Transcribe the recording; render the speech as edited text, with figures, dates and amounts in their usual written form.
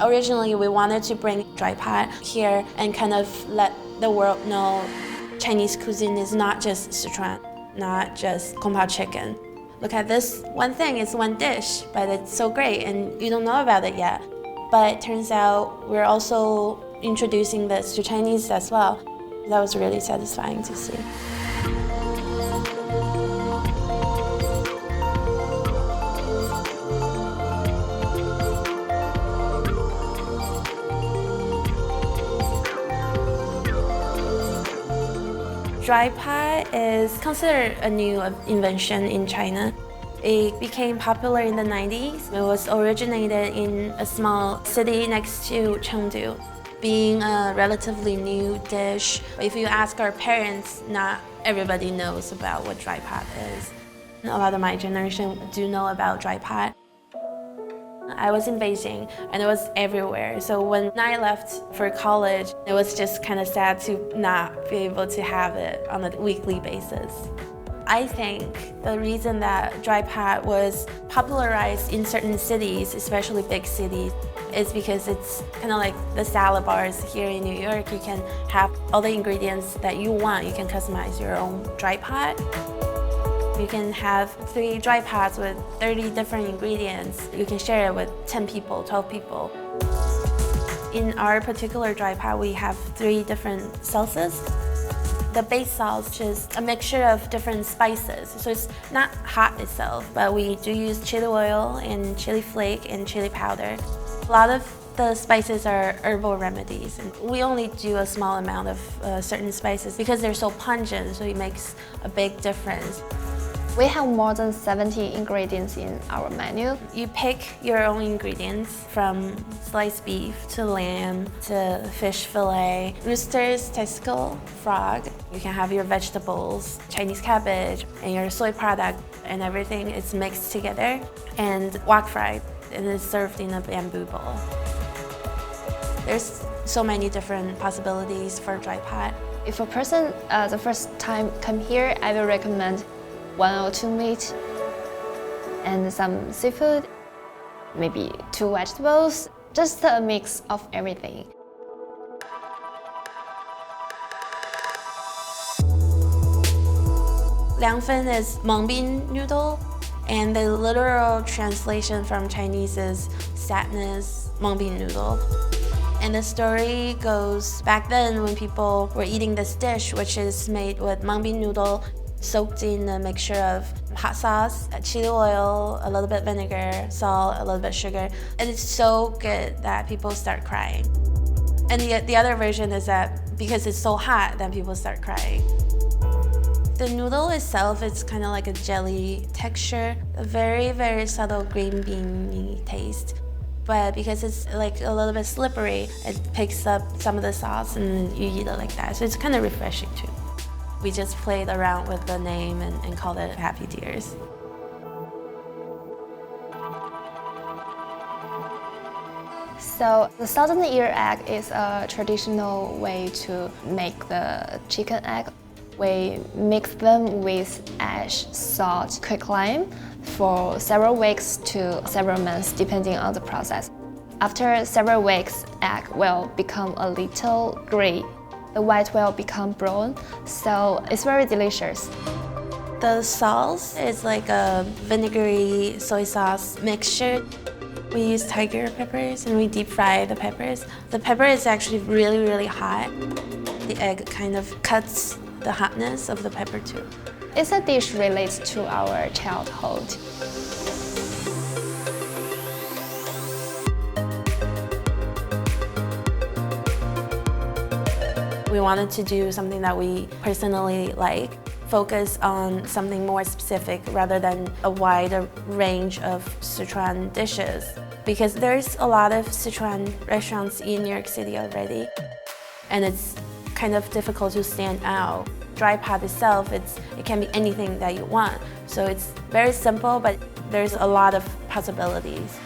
Originally, we wanted to bring dry pot here and kind of let the world know Chinese cuisine is not just Sichuan, not just Kung Pao chicken. Look at this one thing, it's one dish, but it's so great and you don't know about it yet. But it turns out we're also introducing this to Chinese as well. That was really satisfying to see. Dry pot is considered a new invention in China. It became popular in the 90s. It was originated in a small city next to Chengdu. Being a relatively new dish, if you ask our parents, not everybody knows about what dry pot is. A lot of my generation do know about dry pot. I was in Beijing and it was everywhere. So when I left for college, it was just kind of sad to not be able to have it on a weekly basis. I think the reason that dry pot was popularized in certain cities, especially big cities, is because it's kind of like the salad bars here in New York. You can have all the ingredients that you want. You can customize your own dry pot. You can have 3 dry pots with 30 different ingredients. You can share it with 10 people, 12 people. In our particular dry pot, we have 3 different sauces. The base sauce is a mixture of different spices. So it's not hot itself, but we do use chili oil and chili flake and chili powder. A lot of the spices are herbal remedies, and we only do a small amount of certain spices because they're so pungent, so it makes a big difference. We have more than 70 ingredients in our menu. You pick your own ingredients from sliced beef to lamb to fish fillet, rooster's testicle, frog. You can have your vegetables, Chinese cabbage, and your soy product, and everything is mixed together and wok fried, and it's served in a bamboo bowl. There's so many different possibilities for dry pot. If a person the first time come here, I will recommend 1 or 2 meat and some seafood, maybe 2 vegetables, just a mix of everything. Liangfen is Mengbin noodle, and the literal translation from Chinese is sadness Mengbin noodle. And the story goes back then when people were eating this dish, which is made with Mengbin noodle soaked in a mixture of hot sauce, chili oil, a little bit vinegar, salt, a little bit sugar. And it's so good that people start crying. And the other version is that because it's so hot, then people start crying. The noodle itself is kind of like a jelly texture, a very, very subtle green bean taste. But because it's like a little bit slippery, it picks up some of the sauce and you eat it like that. So it's kind of refreshing too. We just played around with the name and called it Happy Tears. So the thousand-year egg is a traditional way to make the chicken egg. We mix them with ash, salt, quicklime for several weeks to several months, depending on the process. After several weeks, egg will become a little gray. The white will become brown, so it's very delicious. The sauce is like a vinegary soy sauce mixture. We use tiger peppers and we deep fry the peppers. The pepper is actually really, really hot. The egg kind of cuts the hotness of the pepper too. It's a dish related to our childhood. We wanted to do something that we personally like, focus on something more specific rather than a wider range of Sichuan dishes. Because there's a lot of Sichuan restaurants in New York City already, and it's kind of difficult to stand out. Dry pot itself, it can be anything that you want. So it's very simple, but there's a lot of possibilities.